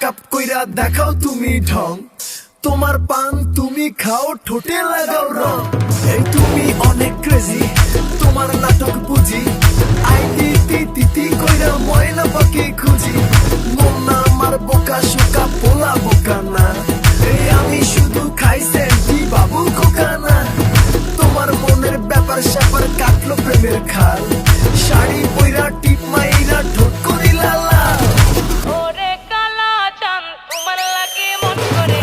Makeup কইরা দেখাও তুমি ঢং, তোমার পান তুমি খাও ঠোঁটে লাগাও রং। এই তুমি অনেক ক্রেজি, তোমার নাটক বুঝি, আইটি তিতি কইরা ময়না পাখি খুঁজি। মন না আমার বোকা শোকা পোলা বোকা না, এই আমি শুধু খাই সেন্টি বাবু খোকা না। তোমার মনের ব্যাপার স্যাপার কাটলো প্রেমের খাল, শাড়ি পইরা টিপ মাইরা ঠোঁট করিলা লাল। ওরে কালা চাঁদ তোমার লাগে মন করে,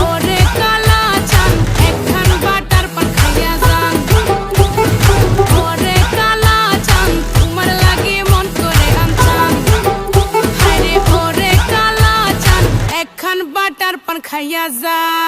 ওরে কালা চাঁদ একখান বাটার পান খাইয়া যান। ওরে কালা চাঁদ তোমার লাগে মন করে আনচান, হায়রে ওরে কালা চাঁদ একখান বাটার পান খাইয়া যান।